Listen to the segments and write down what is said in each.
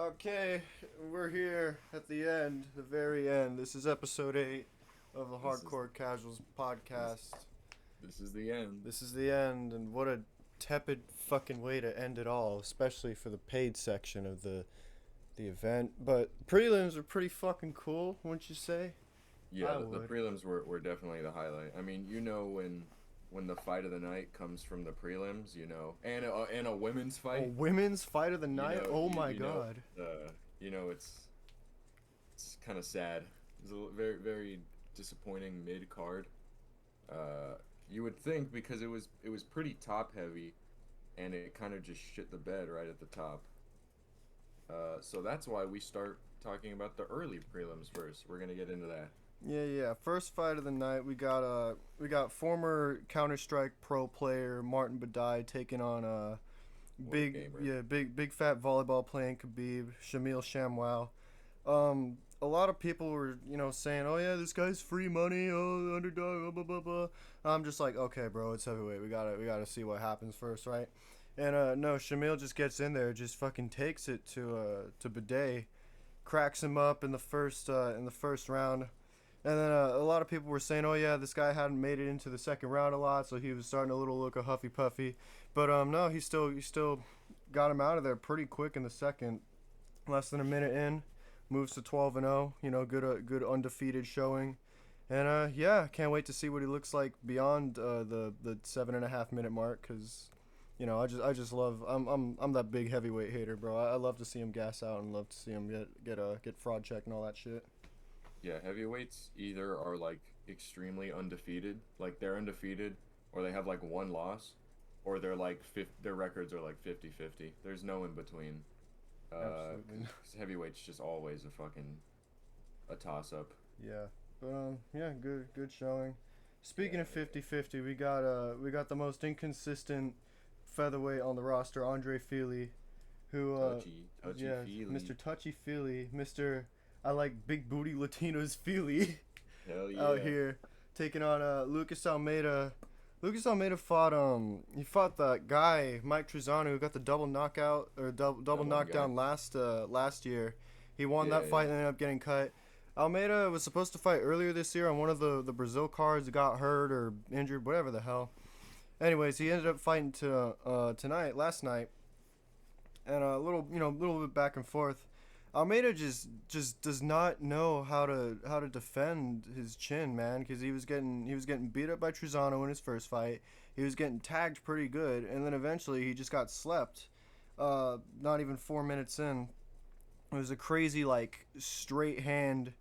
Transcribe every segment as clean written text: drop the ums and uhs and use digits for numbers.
Okay, we're here at the end, the very end. This is episode 8 of the This is Hardcore Casuals this podcast. this is the end. This is the end, and what a tepid fucking way to end it all, especially for the paid section of the event. But prelims are pretty fucking cool, wouldn't you say? Yeah, I the would. prelims were definitely the highlight. I mean, when the fight of the night comes from the prelims, and a women's A fight, women's fight of the you night? know, Oh you, my you know, god. it's kind of sad. It's a very disappointing mid card. Uh, you would think because it was pretty top heavy, and it kind of just shit the bed right at the top. So that's why we start talking about the early prelims first. We're gonna get into that. Yeah. First fight of the night, we got former Counter Strike pro player Martin Badai taking on What a big gamer. yeah big fat volleyball playing Khabib Shamil Shamwow. A lot of people were saying, oh yeah, this guy's free money, oh underdog, blah blah blah. I'm just like, okay, bro, it's heavyweight. We gotta see what happens first, right? And no, Shamil just gets in there, just fucking takes it to Bidet, cracks him up in the first round. And then a lot of people were saying, "Oh yeah, this guy hadn't made it into the second round a lot, so he was starting a little look a huffy puffy." But no, he still got him out of there pretty quick in the second. Less than a minute in, moves to 12-0. Good undefeated showing. And yeah, can't wait to see what he looks like beyond the 7.5 minute mark. Cause I just love I'm that big heavyweight hater, bro. I love to see him gas out and love to see him get fraud check and all that shit. Yeah, heavyweights either are like extremely undefeated, like they're undefeated, or they have like one loss, or their records are like 50-50. There's no in between. 'Cause Absolutely. heavyweight's just always a toss up. Yeah. Yeah, good showing. Yeah, Speaking of 50-50, we got the most inconsistent featherweight on the roster, Andre Feely, who touchy yeah, feely. Mr. Touchy Feely, Mr. I like big booty Latinos Feely Hell out yeah. here taking on Lucas Almeida. Lucas Almeida fought that guy Mike Trizano who got the double knockout or double That one guy. knockdown last year. He won Yeah, that fight yeah. and ended up getting cut. Almeida was supposed to fight earlier this year on one of the Brazil cards. Got hurt or injured, whatever the hell. Anyways, he ended up fighting last night, and a little bit back and forth. Almeida just does not know how to defend his chin, man, because he was getting beat up by Trizano in his first fight. He was getting tagged pretty good, and then eventually he just got slept. Not even 4 minutes in, it was a crazy like straight hand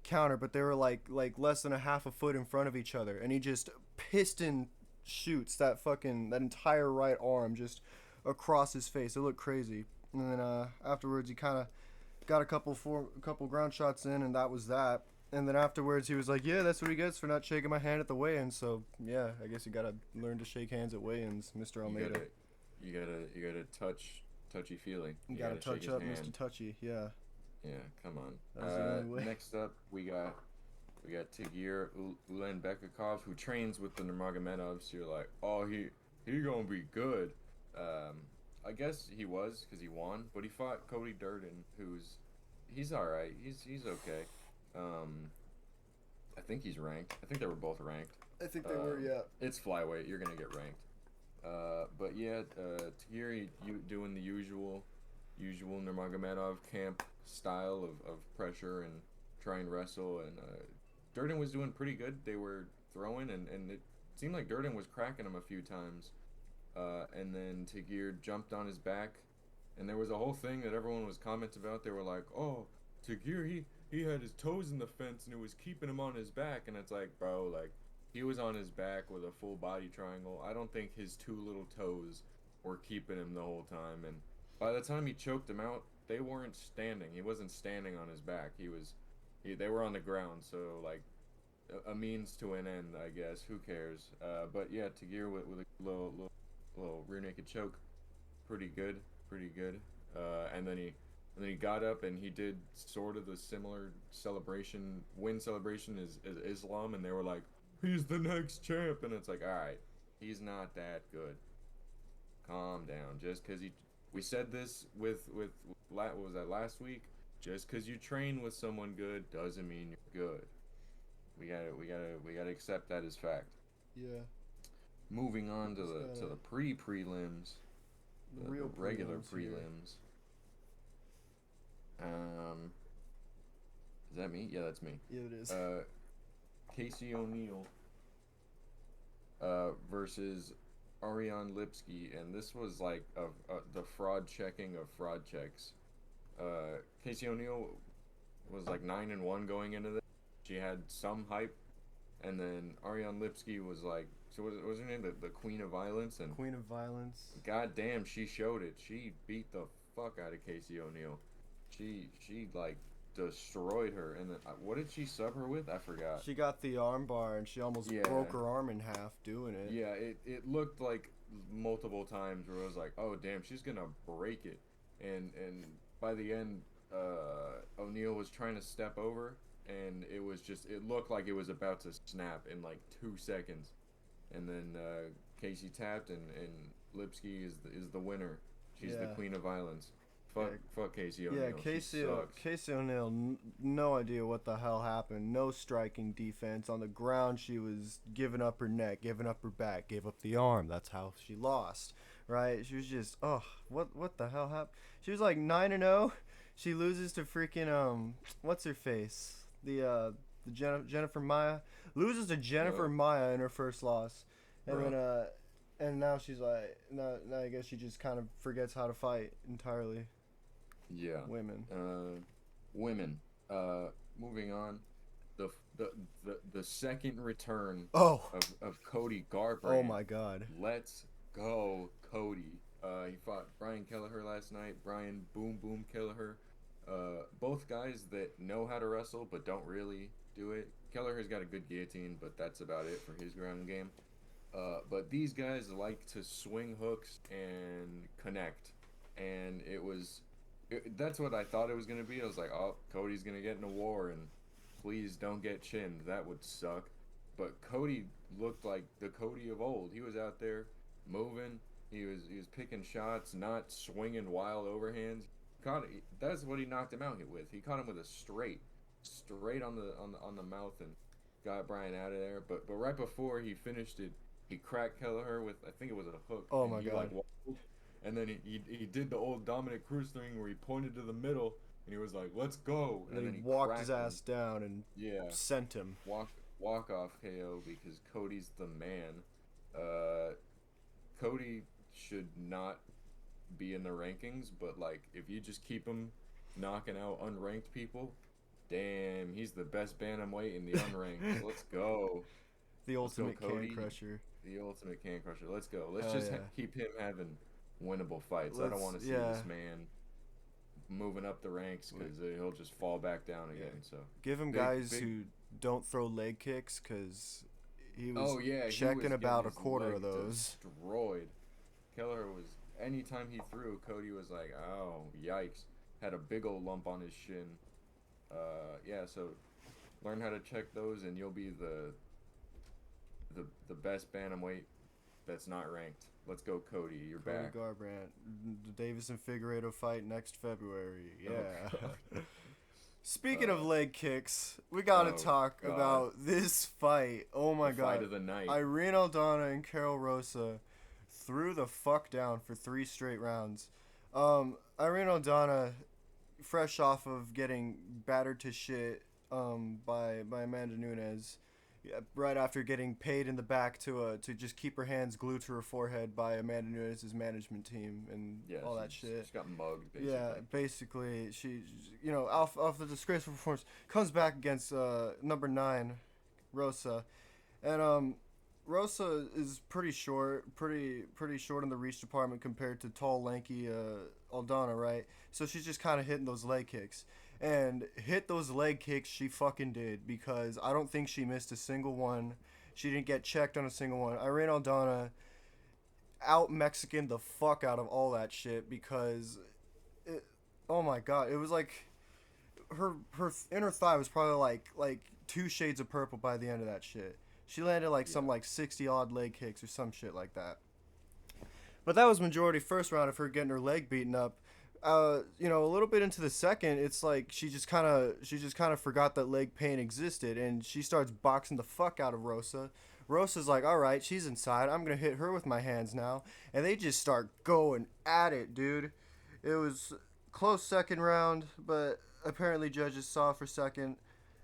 counter, but they were like less than a half a foot in front of each other, and he just piston shoots that entire right arm just across his face. It looked crazy. And then afterwards, he kind of got a couple ground shots in, and that was that. And then afterwards, he was like, "Yeah, that's what he gets for not shaking my hand at the weigh-in." So yeah, I guess you gotta learn to shake hands at weigh-ins, Mr. You Almeida. gotta you gotta touchy feely. You You gotta gotta shake touch his up, Mr. hand. Touchy. Yeah, Yeah, come on. that was the only way. Next up we got Tagir Ulanbekov who trains with the Nurmagomedovs. So you're like, oh, he gonna be good. Um, I guess he was because he won, but he fought Cody Durden, he's all right. He's okay. Um, I think he's ranked. I think they were both ranked. I think they were. Yeah. It's flyweight. You're gonna get ranked. But yeah, Tagir, you doing the usual Nurmagomedov camp style of pressure and try and wrestle. And Durden was doing pretty good. They were throwing, and it seemed like Durden was cracking him a few times. And then Tagir jumped on his back, and there was a whole thing that everyone was commenting about. They were like, "Oh, Tagir, he had his toes in the fence, and it was keeping him on his back." And it's like, bro, like he was on his back with a full body triangle. I don't think his two little toes were keeping him the whole time. And by the time he choked him out, they weren't standing. He wasn't standing on his back. They were on the ground. So like a means to an end, I guess. Who cares? But yeah, Tagir with a little rear naked choke, pretty good, pretty good. And then he got up and he did sort of the similar win celebration as Islam, and they were like, "He's the next champ," and it's like, all right, he's not that good. Calm down. Just because We said this what was that last week? Just because you train with someone good doesn't mean you're good. We gotta accept that as fact. Yeah. Moving on to Just the gotta prelims, the the real regular prelims here. prelims. Um, is that me? Yeah, that's me. Yeah, it is. Casey O'Neill versus Ariane Lipsky, and this was like the fraud checking of fraud checks. Casey O'Neill was like 9-1 going into this. She had some hype, and then Ariane Lipsky was like, so was her name the Queen of Violence, and Queen of Violence. goddamn, she showed it. She beat the fuck out of Casey O'Neill. She like destroyed her, and then, what did she sub her with? I forgot. She got the arm bar and she almost Yeah, broke her arm in half doing it. yeah. It looked like multiple times where I was like, oh damn, she's gonna break it, and by the end, O'Neill was trying to step over, and it looked like it was about to snap in like 2 seconds, and then Casey tapped, and Lipsky is the winner. She's the Yeah. Queen of Violence. Fuck Casey O'Neill. Yeah, She sucks. Casey O'Neill, no idea what the hell happened. No striking defense on the ground. She was giving up her neck, giving up her back, gave up the arm. That's how she lost, right? She was just, what the hell happened? She was like 9-0. She loses to freaking what's her face? Jennifer Maya loses to Jennifer Maya in her first loss, and Bruh. then and now she's like, now I guess she just kind of forgets how to fight entirely. Yeah. Women. Women. Moving on. The second return Oh. of Cody Garbrandt. Oh my God. Let's go, Cody. He fought Brian Kelleher last night. Brian Boom Boom Kelleher. Both guys that know how to wrestle but don't really do it. Kelleher's got a good guillotine, but that's about it for his ground game. But these guys like to swing hooks and connect, and that's what I thought it was gonna be. I was like, oh, Cody's gonna get in a war, and please don't get chinned. That would suck. But Cody looked like the Cody of old. He was out there moving. He was picking shots, not swinging wild overhands. That's what he knocked him out with. He caught him with a straight on the mouth, and got Brian out of there. But right before he finished it, he cracked Kelleher with, I think it was a hook. Oh and my he, God. like, wobbled, and then he did the old Dominic Cruz thing where he pointed to the middle and he was like, "Let's go!" And then he he walked his cracked ass him. down and Yeah, sent him. walk off KO because Cody's the man. Cody should not be in the rankings, but like if you just keep him knocking out unranked people, damn, he's the best bantamweight in the unranked. Let's go. The Let's go, ultimate Cody. can crusher. The ultimate can crusher. Let's go. Let's Hell just yeah. keep him having winnable fights. I don't want to see yeah. this man moving up the ranks because he'll just fall back down again. So Give him guys who don't throw leg kicks, because he was checking about a quarter of those. Destroyed. Kelleher was, anytime he threw, Cody was like, oh, yikes. Had a big old lump on his shin. Yeah, so learn how to check those and you'll be the best bantamweight that's not ranked. Let's go, Cody. You're Cody back. Garbrandt. The Davis and Figueiredo fight next February. Yeah. Oh, Speaking of leg kicks, we gotta talk about this fight. Oh my God. Fight of the night. Irene Aldana and Carol Rosa threw the fuck down for 3 straight rounds. Irene Aldana, fresh off of getting battered to shit by Amanda Nunes, right after getting paid in the back to just keep her hands glued to her forehead by Amanda Nunes' management team and all that shit. She got mugged, basically. Yeah, basically, she off the disgraceful performance, comes back against number 9, Rosa, and Rosa is pretty short in the reach department compared to tall, lanky Aldana, right? So she's just kind of hitting those leg kicks. And hit those leg kicks she fucking did, because I don't think she missed a single one. She didn't get checked on a single one. Irene Aldana out-Mexican the fuck out of all that shit, because oh my God, it was like her inner thigh was probably like 2 shades of purple by the end of that shit. She landed some 60 odd leg kicks or some shit like that. But that was majority first round of her getting her leg beaten up. A little bit into the second, it's like she just kind of forgot that leg pain existed, and she starts boxing the fuck out of Rosa. Rosa's like, all right, she's inside. I'm gonna hit her with my hands now, and they just start going at it, dude. It was close second round, but apparently judges saw for second,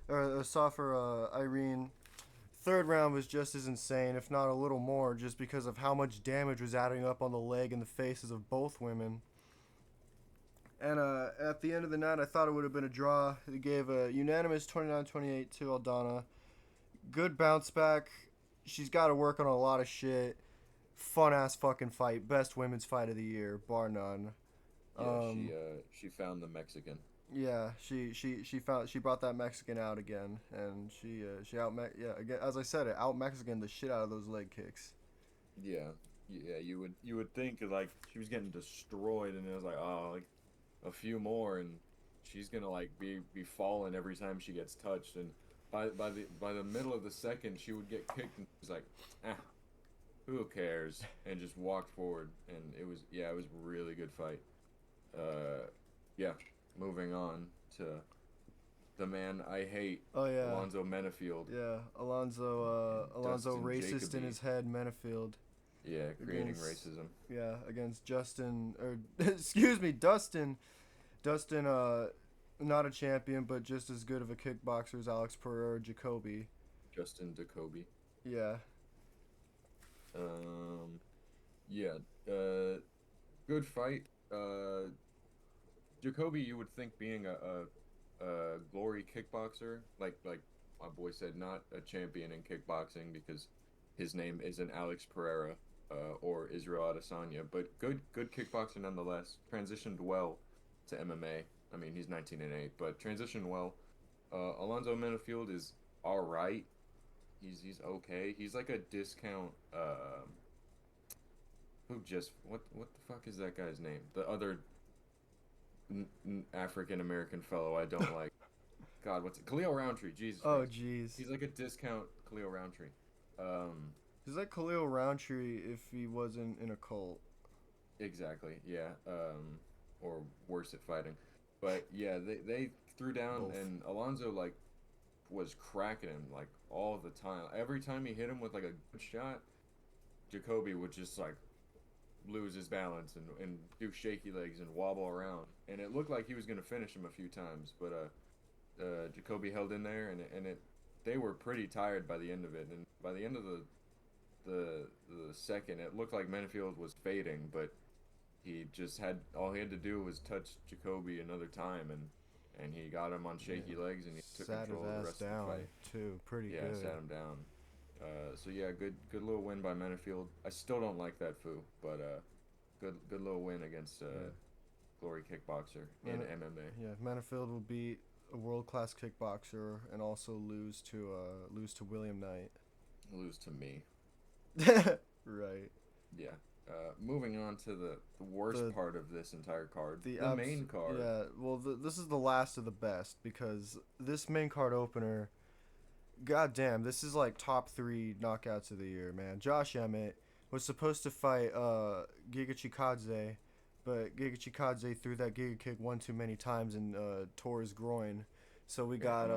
or saw for Irene. Third round was just as insane, if not a little more, just because of how much damage was adding up on the leg and the faces of both women. And at the end of the night, I thought it would have been a draw. They gave a unanimous 29-28 to Aldana. Good bounce back. She's got to work on a lot of shit. Fun ass fucking fight. Best women's fight of the year, bar none. Yeah, Um, she found the Mexican. yeah, she brought that Mexican out again, and she out yeah, again, as I said, it out Mexican the shit out of those leg kicks. Yeah, yeah. You would think like she was getting destroyed, and it was like, oh, like a few more, and she's gonna like be falling every time she gets touched. And by the middle of the second, she would get kicked, and she's like, ah, who cares? And just walked forward, and it was a really good fight. Yeah. Moving on to the man I hate, Oh yeah, Alonzo Menafield, yeah. Alonzo Dustin racist in Jacoby. his head, Menafield. Yeah, creating Against racism. Yeah, against Justin or excuse me, Dustin. Dustin not a champion but just as good of a kickboxer as Alex Pereira Jacoby. Justin Jacoby. Yeah. Um, yeah. Good fight. Jacoby, you would think being a glory kickboxer, like my boy said, not a champion in kickboxing because his name isn't Alex Pereira or Israel Adesanya, but good kickboxer nonetheless. Transitioned well to MMA. I mean, he's 19-8, but transitioned well. Alonzo Menafield is all right. He's okay. He's like a discount. Who just what the fuck is that guy's name? The other African American fellow I don't like. God, what's it? Khalil Roundtree. Jesus Oh Christ. jeez. He's like a discount Khalil Roundtree. Um, He's like Khalil Roundtree if he wasn't in a cult. exactly. Yeah. Or worse at fighting. But yeah, they threw down Both. and Alonzo like was cracking him like all the time. Every time he hit him with like a good shot, Jacoby would just like lose his balance and do shaky legs and wobble around. And it looked like he was gonna finish him a few times, but Jacoby held in there, and they were pretty tired by the end of it. And by the end of the second, it looked like Menafield was fading, but he just had all he had to do was touch Jacoby another time, and he got him on shaky Yeah. legs, and he took Sat his control of the ass rest of the down fight. too. Pretty Yeah, good. sat him down. So yeah, good little win by Menafield. I still don't like that foo, but good little win against Yeah. Glory Kickboxer in Men- MMA. yeah, Manifield will beat a world class kickboxer and also lose to William Knight. Lose to me. Right. Yeah. Moving on to the worst The part of this entire card, the the main card. Yeah, well, this is the last of the best because this main card opener, goddamn, this is like top 3 knockouts of the year, man. Josh Emmett was supposed to fight Giga Chikadze, but Giga Chikadze threw that Giga kick one too many times and tore his groin. So we Okay, got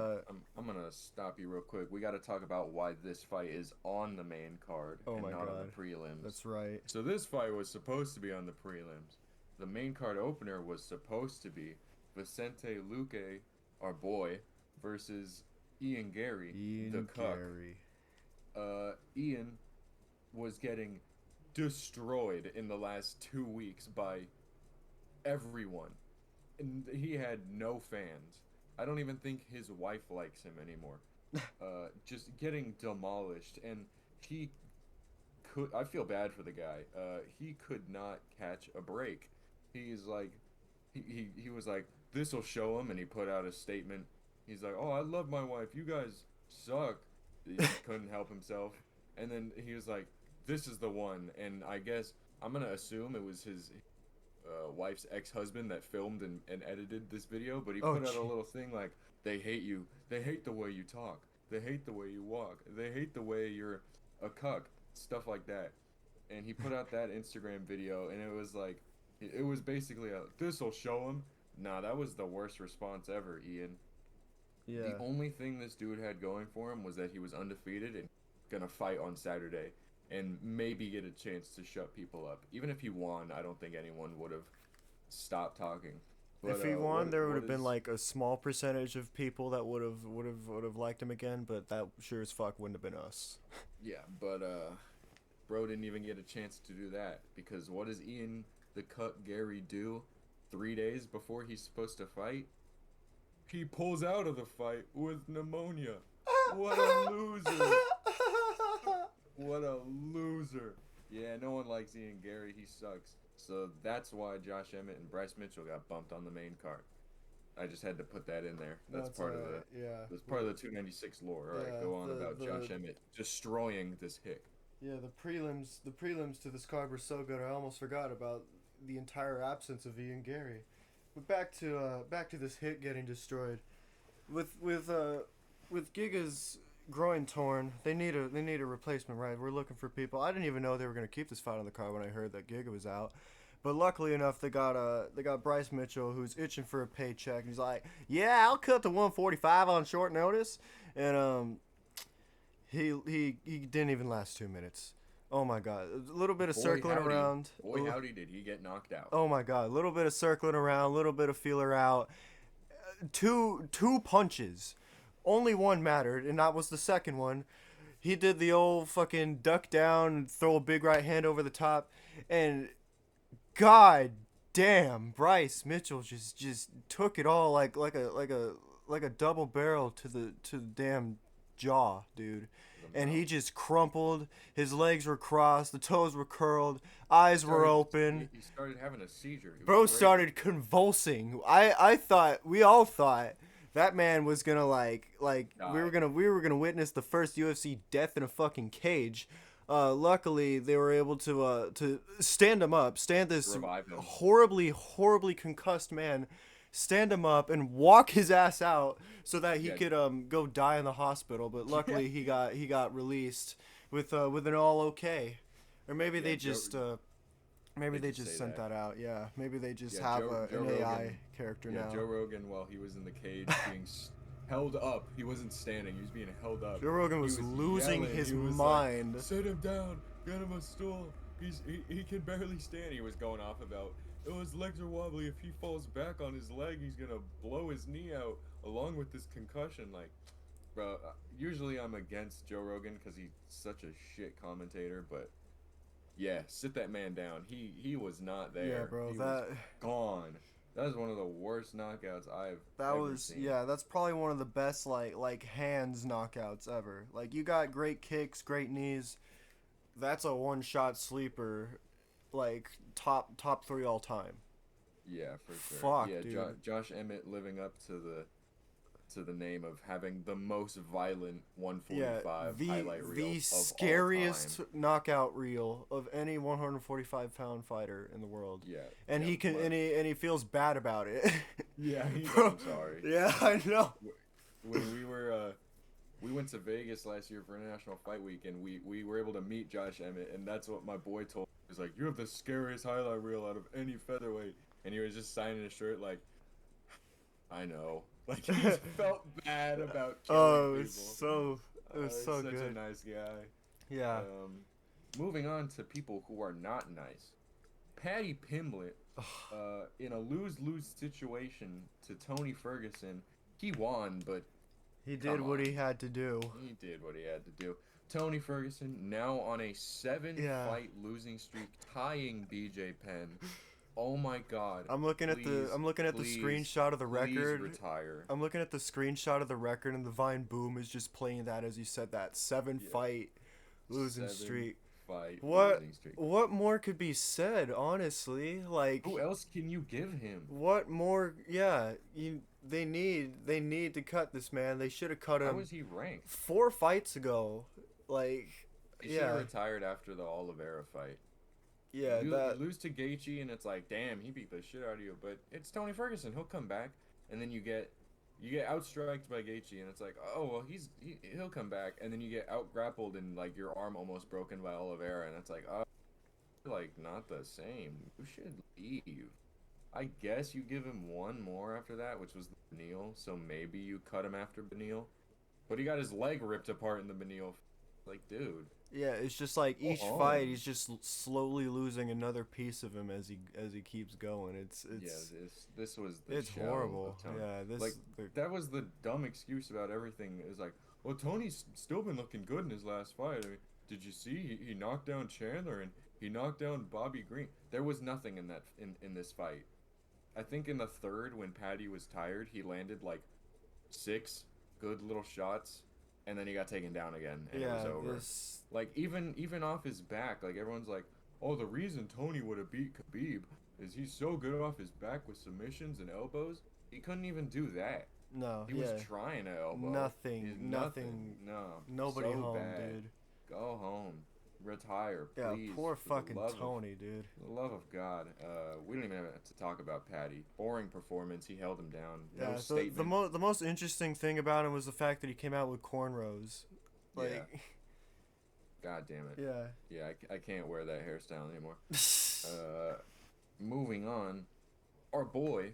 I'm gonna stop you real quick. We got to talk about why this fight is on the main card oh and my not on god, the prelims. that's right. So this fight was supposed to be on the prelims. The main card opener was supposed to be Vicente Luque, our boy, versus Ian Gary, the Ian cuck. Gary. Ian was getting destroyed in the last 2 weeks by everyone, and he had no fans. I don't even think his wife likes him anymore. Just getting demolished, and he could. I feel bad for the guy. He could not catch a break. He's like, he was like, this will show him, and he put out a statement. He's like, oh, I love my wife. You guys suck. He couldn't help himself, and then he was like, this is the one. And I guess I'm gonna assume it was his wife's ex-husband that filmed and edited this video, but he Oh, put out a gee. little thing like, they hate you, they hate the way you talk, they hate the way you walk, they hate the way you're a cuck, stuff like that. and he put out that Instagram video, and it was like, it was basically a this'll show him. Nah, that was the worst response ever, Ian. The Yeah. only thing this dude had going for him was that he was undefeated and gonna fight on Saturday, and maybe get a chance to shut people up. Even if he won, I don't think anyone would have stopped talking. But If he won, there would what have been is like a small percentage of people that would have liked him again, but that sure as fuck wouldn't have been us. yeah, but bro didn't even get a chance to do that because what does Ian the Cut Gary do 3 days before he's supposed to fight? He pulls out of the fight with pneumonia. What a loser! What a loser! Yeah, no one likes Ian Gary. He sucks. So that's why Josh Emmett and Bryce Mitchell got bumped on the main card. I just had to put that in there. That's part of the yeah. that's part of the 296 lore. All right, Yeah, go on about Josh Emmett destroying this hick. Yeah, the prelims to this card were so good. I almost forgot about the entire absence of Ian Gary. But back to this hit getting destroyed. With Giga's groin torn, they need a replacement, right? We're looking for people. I didn't even know they were gonna keep this fight on the card when I heard that Giga was out. But luckily enough, they got Bryce Mitchell, who's itching for a paycheck, and he's like, "Yeah, I'll cut to 145 on short notice," and he didn't even last 2 minutes. Oh my god, a little bit of circling around. Boy, howdy, did he get knocked out? Oh my god, a little bit of circling around, a little bit of feeler out. Two punches. Only one mattered, and that was the second one. He did the old fucking duck down and throw a big right hand over the top, and god damn, Bryce Mitchell just took it all like a double barrel to the damn jaw, dude. And he just crumpled. His legs were crossed. The toes were curled. Eyes were open. He started having a seizure. Bro started convulsing. I thought, we all thought that man was gonna like we were gonna witness the first UFC death in a fucking cage. Luckily they were able to stand him up, stand this horribly concussed man, stand him up and walk his ass out so that he could go die in the hospital. But luckily he got released with an all okay, or maybe they just sent that out. Yeah, maybe they just have an AI character now. Joe Rogan, while he was in the cage being held up, he wasn't standing. He was being held up. Joe Rogan was losing his mind. Like, sit him down. Get him a stool. He can barely stand. He was going off about, oh, his legs are wobbly. If he falls back on his leg, he's gonna blow his knee out along with this concussion. Like, bro, usually I'm against Joe Rogan because he's such a shit commentator, but yeah, sit that man down. He was not there. Yeah, bro, he was gone. That was one of the worst knockouts I've ever seen. Yeah, that's probably one of the best like hands knockouts ever. Like, you got great kicks, great knees. That's a one-shot sleeper, like top 3 all time. Yeah, for sure. Fuck, yeah, dude. Josh Emmett living up to the name of having the most violent 145 highlight reel the of scariest all time. knockout reel of any 145-pound fighter in the world. Yeah, and he he feels bad about it. Yeah, I'm sorry. Yeah, I know. When we went to Vegas last year for International Fight Week, and we were able to meet Josh Emmett, and that's what my boy told me. He was like, "You have the scariest highlight reel out of any featherweight," and he was just signing his shirt like, "I know." Like, he felt bad about killing people. It was He's so such good. a nice guy. Yeah. Moving on to people who are not nice. Paddy Pimblett, in a lose-lose situation to Tony Ferguson, he won, but He did what he had to do. he did what he had to do. Tony Ferguson now on a 7-fight losing streak, tying BJ Penn. Oh my God! I'm looking at the screenshot of the record. Retire. I'm looking at the screenshot of the record, and the Vine Boom is just playing that as you said that 7-fight losing streak. Losing streak. What more could be said? Honestly, like, who else can you give him? What more? Yeah, they need to cut this man. They should have cut him. How was he ranked? 4 fights ago. Like, he should have retired after the Oliveira fight. Yeah, you lose to Gaethje, and it's like, damn, he beat the shit out of you. But it's Tony Ferguson; he'll come back. And then you get outstriked by Gaethje, and it's like, oh well, he'll come back. And then you get out grappled, and like your arm almost broken by Oliveira, and it's like, oh, like not the same. You should leave. I guess you give him one more after that, which was the Beneil. So maybe you cut him after Beneil. But he got his leg ripped apart in the Beneil. Like, dude, Yeah, it's just like go each fight, home. he's just slowly losing another piece of him as he keeps going. Yeah, this was the it's show horrible. of Tony. Yeah, Like that was the dumb excuse about everything. It was like, well, Tony's still been looking good in his last fight. I mean, did you see he knocked down Chandler and he knocked down Bobby Green? There was nothing in that in this fight. I think in the third, when Patty was tired, he landed like six good little shots, and then he got taken down again, and it was yeah, over. this Like even off his back, like everyone's like, "Oh, the reason Tony would have beat Khabib is he's so good off his back with submissions and elbows. He couldn't even do that. no, He was yeah, trying to elbow. He's nothing. No, Nobody so home, bad. dude. Go home, retire, Yeah, please, poor for fucking Tony, dude. the love of God. We don't even have to talk about Patty. Boring performance. He held him down. No Yeah, so statement. the most interesting thing about him was the fact that he came out with cornrows. Like, God damn it. yeah. Yeah, I can't wear that hairstyle anymore. Moving on, our boy,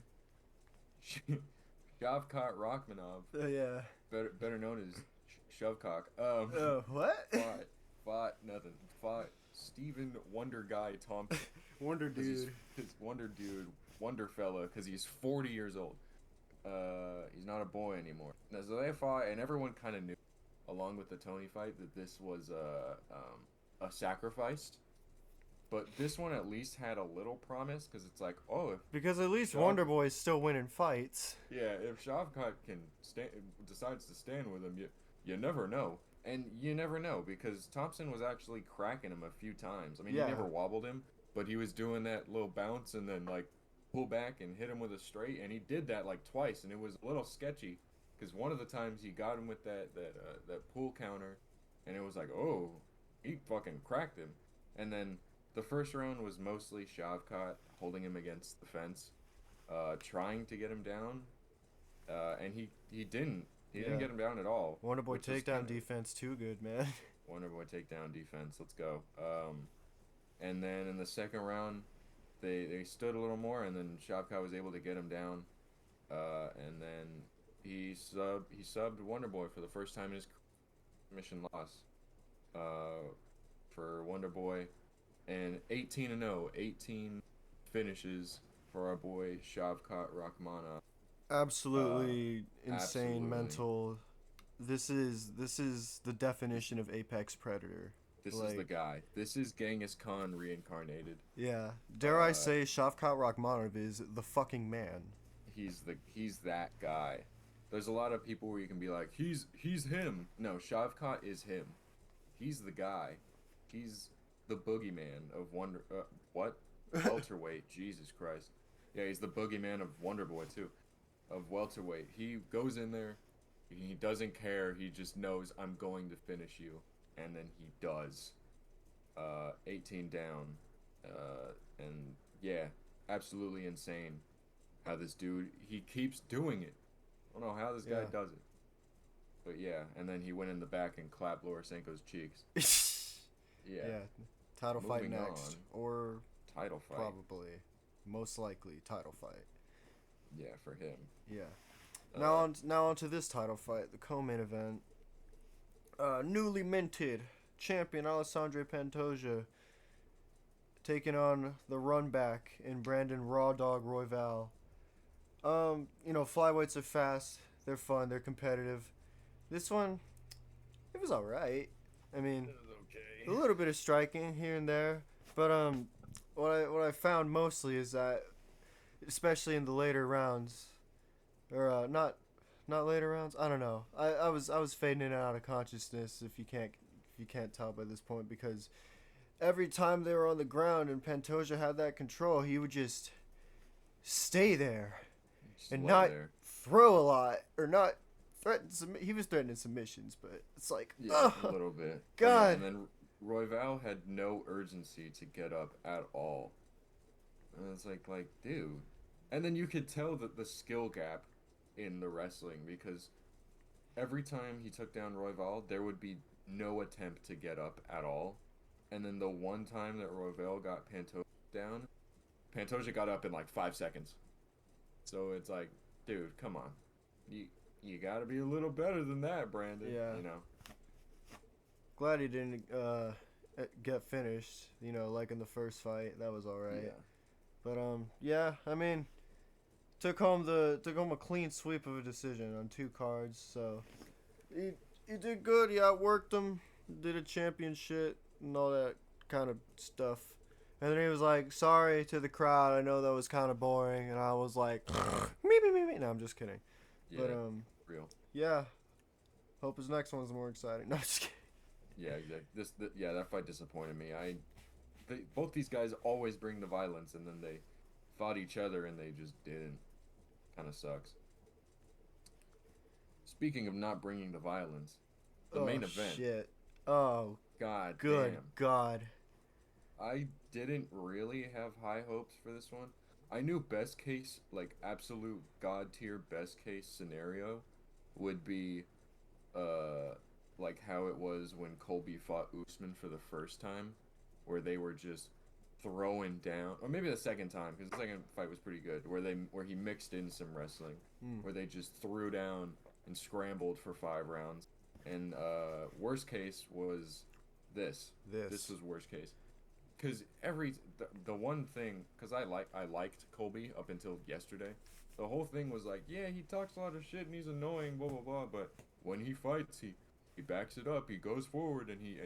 Shavkat Rachmanov, Yeah. better known as Shovcock, What? fought Stephen Wonder Guy Thompson. Wonder 'Cause dude. He's Wonder Dude, Wonder Fella, because he's 40 years old. He's not a boy anymore. Now, so they fought, and everyone kind of knew, along with the Tony fight, that this was a sacrifice. But this one at least had a little promise, because it's like, oh, if Because at least Shav- Wonder Boy's still winning fights. yeah, if Shavkat can decides to stand with him, you never know. And you never know, because Thompson was actually cracking him a few times. I mean, Yeah. he never wobbled him, but he was doing that little bounce and then, like, pull back and hit him with a straight, and he did that, like, twice, and it was a little sketchy, because one of the times he got him with that pull counter, and it was like, oh, he fucking cracked him. And then the first round was mostly Shavkat holding him against the fence, trying to get him down, and he didn't. He didn't get him down at all. Wonder Boy which is takedown kinda- defense too good, man. Wonder Boy takedown defense. Let's go. And then in the second round, they stood a little more, and then Shavkat was able to get him down, and then he subbed Wonder Boy for the first time in his mission loss, for Wonder Boy, and 18-0, 18 finishes for our boy Shavkat Rachmanov. Absolutely insane absolutely. mental. This is the definition of apex predator. This is the guy. This is Genghis Khan reincarnated. Yeah. Dare I say Shavkat Rachmanov is the fucking man. He's that guy. There's a lot of people where you can be like, he's him. No, Shavkat is him. He's the guy. He's the boogeyman of Wonder. What? Welterweight. Jesus Christ. Yeah, he's the boogeyman of Wonder Boy too, of welterweight. He goes in there. He doesn't care. He just knows I'm going to finish you, and then he does. 18 down, and yeah, absolutely insane. How this dude, he keeps doing it. I don't know how this guy does it. But yeah, and then he went in the back and clapped Lorisenko's cheeks. Yeah. Yeah. Title fight Moving next. on. Or Title fight. probably. Most likely title fight. Yeah, for him. Yeah. Now on to this title fight, the co-main event. Newly minted champion Alessandro Pantoja taking on the run back in Brandon Raw Dog Royval. Flyweights are fast, they're fun, they're competitive. This one, it was alright. I mean, a little bit of striking here and there, but what I found mostly is that, especially in the later rounds, or not later rounds, I don't know. I was fading in and out of consciousness if you can't tell by this point, because every time they were on the ground and Pantoja had that control, he would just stay there and not throw a lot or not threaten. He was threatening submissions, but it's like, yeah, a little bit. God. And then Royval had no urgency to get up at all. And it's like, dude. And then you could tell that the skill gap in the wrestling, because every time he took down Royval, there would be no attempt to get up at all. and then the one time that Royval got Pantoja down, Pantoja got up in like 5 seconds. So it's like, dude, come on, you you got to be a little better than that, Brandon. Yeah. You know. Glad he didn't get finished. You know, like in the first fight, that was all right. Yeah. But yeah, I mean, took home a clean sweep of a decision on 2 cards. So he did good. He outworked him. Did a champion shit and all that kind of stuff. And then he was like, "Sorry to the crowd. I know that was kind of boring." And I was like, "Me me me me." No, I'm just kidding. Yeah. But Real. yeah. Hope his next one's more exciting. No, I'm just kidding. Yeah, exactly. That fight disappointed me. Both these guys always bring the violence, and then they fought each other, and they just didn't. Kind of sucks. Speaking of not bringing the violence, the main event. Shit. Oh, God good damn. God. I didn't really have high hopes for this one. I knew best case, like absolute god tier best case scenario, would be, like how it was when Colby fought Usman for the first time, where they were just throwing down, or maybe the second time, because the second fight was pretty good, where he mixed in some wrestling, where they just threw down and scrambled for 5 rounds. And worst case was this. This was worst case. Because the one thing, because I liked Colby up until yesterday. The whole thing was like, yeah, he talks a lot of shit and he's annoying, blah blah blah. But when he fights, he backs it up. He goes forward and he.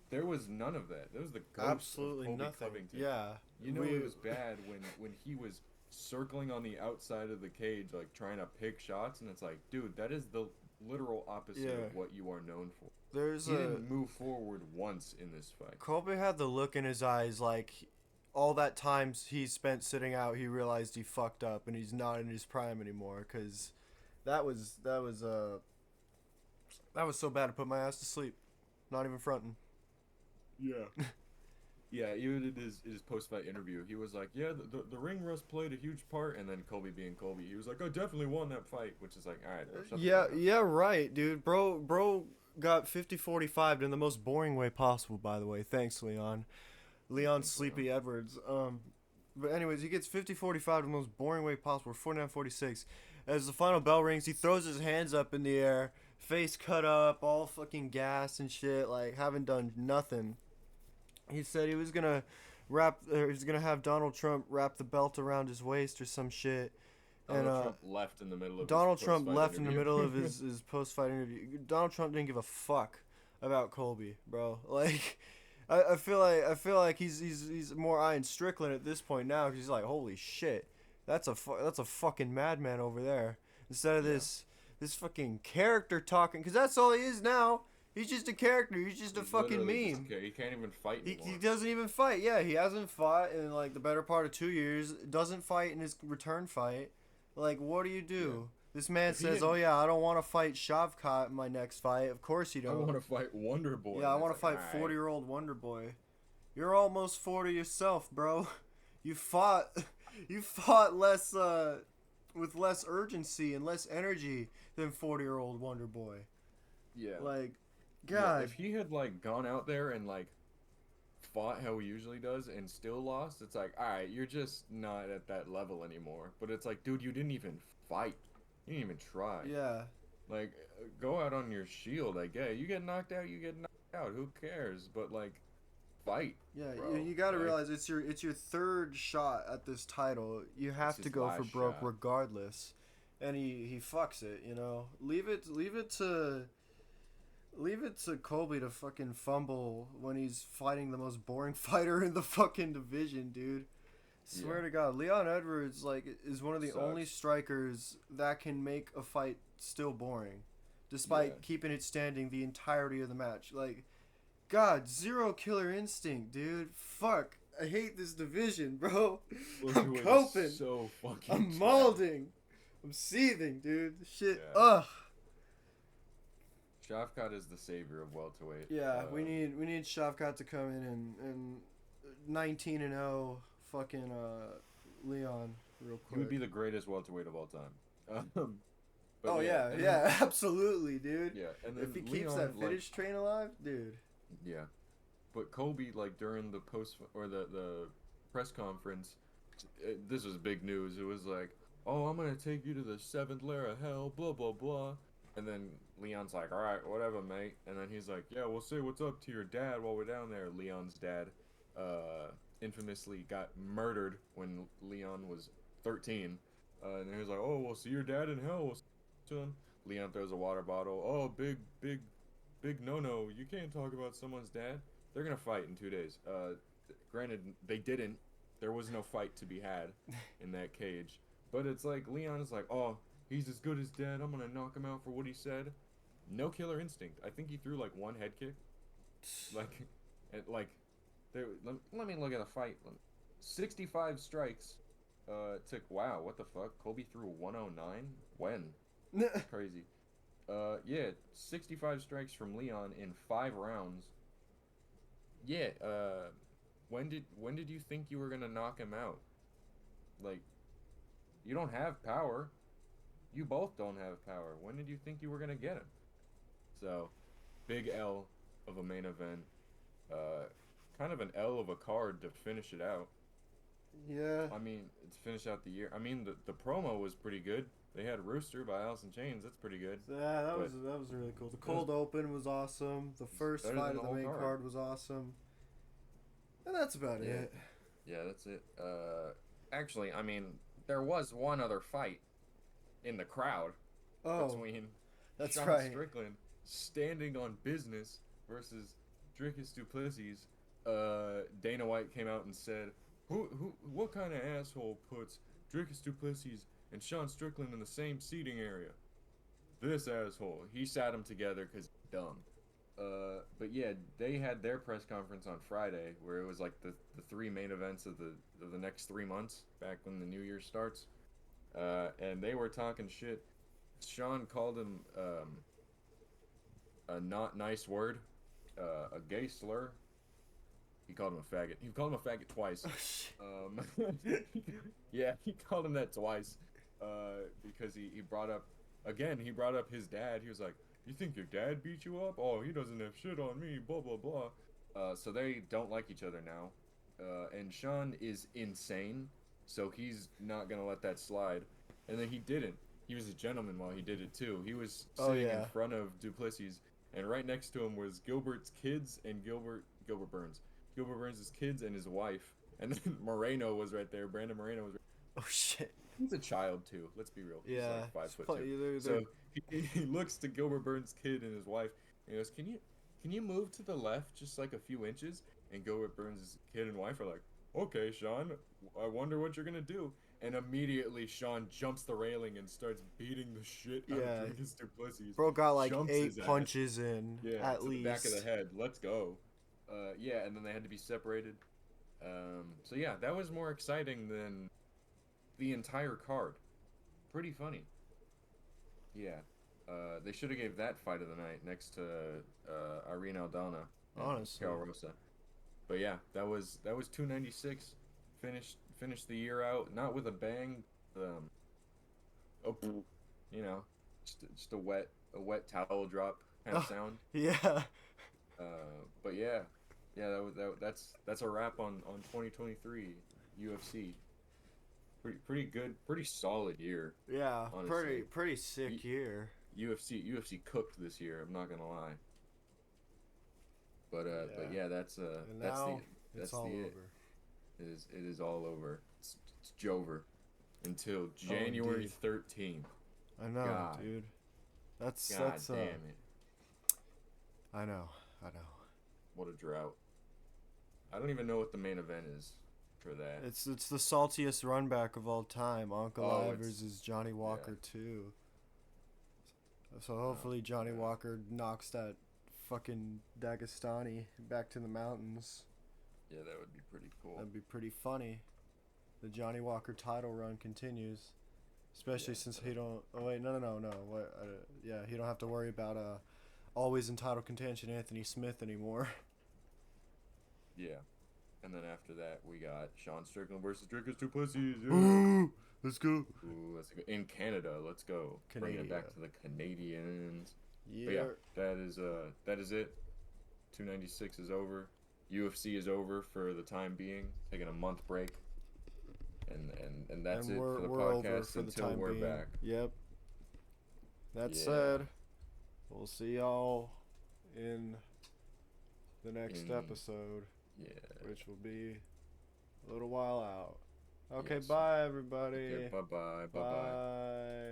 There was none of that. There was the ghost absolutely of Colby nothing. Covington. Yeah, you know it was bad when he was circling on the outside of the cage, like trying to pick shots, and it's like, dude, that is the literal opposite of what you are known for. He didn't move forward once in this fight. Colby had the look in his eyes like all that time he spent sitting out, he realized he fucked up and he's not in his prime anymore. Cause that was so bad to put my ass to sleep. Not even fronting. Yeah. Yeah, even in his post-fight interview, he was like, yeah, the ring rust played a huge part, and then Colby being Colby, he was like, I definitely won that fight, which is like, all right, bro, shut the fuck up. Yeah, right, dude. Bro got 50-45 in the most boring way possible, by the way. Thanks, Leon. Leon Sleepy Edwards. But anyways, he gets 50-45 in the most boring way possible, 49-46. As the final bell rings, he throws his hands up in the air, face cut up, all fucking gas and shit, like, haven't done nothing. He said he was gonna have Donald Trump wrap the belt around his waist or some shit. Donald Trump left in the middle of Donald his Trump post-fight left in the interview. middle of his post-fight interview. Donald Trump didn't give a fuck about Colby, bro. Like, I feel like he's more eyeing Strickland at this point now, because he's like, holy shit, that's a fucking madman over there. Instead of this fucking character talking, because that's all he is now. He's just a character. He's just a fucking meme. He can't even fight anymore. He doesn't even fight. Yeah, he hasn't fought in like the better part of 2 years. Doesn't fight in his return fight. Like, what do you do? Yeah. This man says, "Oh yeah, I don't want to fight Shavkat in my next fight." Of course you don't. I want to fight Wonder Boy. Yeah, I want to fight 40-year-old Wonder Boy. You're almost 40 yourself, bro. You fought less with less urgency and less energy than 40-year-old Wonder Boy. Yeah. Like, God. Yeah, if he had like gone out there and like fought how he usually does and still lost, it's like, all right, you're just not at that level anymore. But it's like, dude, you didn't even fight. You didn't even try. Yeah. Like, go out on your shield, I guess. You get knocked out, you get knocked out. Who cares? But like, fight. Yeah, bro. you got to realize it's your third shot at this title. You have to go for broke regardless, and he fucks it. You know, leave it to Colby to fucking fumble when he's fighting the most boring fighter in the fucking division, dude. Swear to God, Leon Edwards is one of the only strikers that can make a fight still boring, despite keeping it standing the entirety of the match. Like, God, zero killer instinct, dude. Fuck, I hate this division, bro. I'm coping. So fucking. I'm molding. I'm seething, dude. Shit. Yeah. Ugh. Shavkat is the savior of welterweight. Yeah, we need Shavkat to come in and 19-0 fucking Leon real quick. He would be the greatest welterweight of all time. Absolutely, dude. Yeah, and then if he keeps Leon, that finish train alive, dude. Yeah. But Kobe, like during the post or the press conference, this was big news. It was like, "Oh, I'm gonna take you to the seventh layer of hell," blah blah blah. And then Leon's like, "All right, whatever, mate." And then he's like, "Yeah, we'll say what's up to your dad while we're down there." Leon's dad, infamously got murdered when Leon was 13. And then he was like, "Oh, we'll see your dad in hell. We'll see to him." Leon throws a water bottle. "Oh, big no-no. You can't talk about someone's dad." They're gonna fight in 2 days. Granted, they didn't. There was no fight to be had in that cage. But it's like Leon is like, "Oh, he's as good as dead. I'm gonna knock him out for what he said." No killer instinct. I think he threw like one head kick. Like, like, let me look at the fight. 65 strikes. Took wow. What the fuck? Kobe threw 109. When? Crazy. Yeah, 65 strikes from Leon in 5 rounds. Yeah, when did you think you were gonna knock him out? Like, you don't have power. You both don't have power. When did you think you were gonna get him? So, big L of a main event. Uh, Kind of an L of a card to finish it out. Yeah. I mean, it's finish out the year. I mean, the promo was pretty good. They had Rooster by Alice in Chains. That's pretty good. Yeah, But that was really cool. The it was cold open was awesome. The first better fight than of the the whole main card. card was awesome. And that's about Yeah, it. yeah, that's it. Actually, I mean, there was one other fight in the crowd Oh, between that's Sean right. Strickland standing on business versus Dricus Duplessis. Dana White came out and said, what kind of asshole puts Dricus Duplessis and Sean Strickland in the same seating area? This asshole. He sat them together because he's dumb. But yeah, they had their press conference on Friday where it was like the three main events of the next 3 months back when the new year starts. And they were talking shit. Sean called him a not nice word, a gay slur. He called him a faggot. He called him a faggot twice. Oh, shit. Yeah, he called him that twice. Because he brought up again. He brought up his dad. He was like, "You think your dad beat you up? Oh, he doesn't have shit on me." Blah blah blah. So they don't like each other now. And Sean is insane, so he's not gonna let that slide. And then he didn't. He was a gentleman while he did it too. He was Oh, sitting in yeah. front of Duplessis, and right next to him was Gilbert's kids and Gilbert Burns. Gilbert Burns' kids and his wife. And then Moreno was right there. Brandon Moreno was. Oh, shit. He's a child too. Let's be real. He's Yeah. like 5 It's foot funny, 2. So he looks to Gilbert Burns' kid and his wife, and he goes, can you move to the left just like a few inches?" And Gilbert Burns' kid and wife are like, "Okay, Sean. I wonder what you're gonna do." And immediately Sean jumps the railing and starts beating the shit out Yeah. of Dricus Duplessis. Bro got like Jumps 8 his ass. punches in, Yeah, at to the back of the least. head. Let's go. Yeah, and then they had to be separated. So yeah, that was more exciting than the entire card. Pretty funny. Yeah. They should have gave that fight of the night next to Irene Aldana and Honestly. Cal Rosa. But yeah, that was 296. Finished the year out not with a bang. Oh, you know, just a wet towel drop kind of Oh, sound. yeah. But yeah, that's a wrap on 2023 UFC. Pretty good, pretty solid year, Yeah. honestly. Pretty sick year. UFC cooked this year. I'm not gonna lie. But yeah, that's And that's the now that's it's all the over. it is all over. It's Jover until Oh, January indeed. 13th. I know, God, dude. That's God that's damn it! I know. I know. What a drought. I don't even know what the main event is for that. It's the saltiest run back of all time. Uncle Oh, I it's versus Johnny yeah. Walker 2. So Oh hopefully Johnny God. Walker knocks that fucking Dagestani back to the mountains. Yeah, that would be pretty cool. That'd be pretty funny. The Johnny Walker title run continues, especially Yeah. since he don't. Oh wait, no. What? Yeah, he don't have to worry about always in title contention Anthony Smith anymore. Yeah. And then after that, we got Sean Strickland versus Dricus Duplessis. Yeah. Ooh, let's go. Ooh, let's go. In Canada, let's go. Bring it back Canada. to the Canadians. But Yeah. yeah, that is it. 296 is over. UFC is over for the time being, taking a month break, and that's And it for the we're over podcast for the until time we're being. back. Yep. That Yeah. said, we'll see y'all in the next episode, Yeah. which will be a little while out. Okay, Yes. bye everybody. Okay, bye bye. Bye bye. Bye.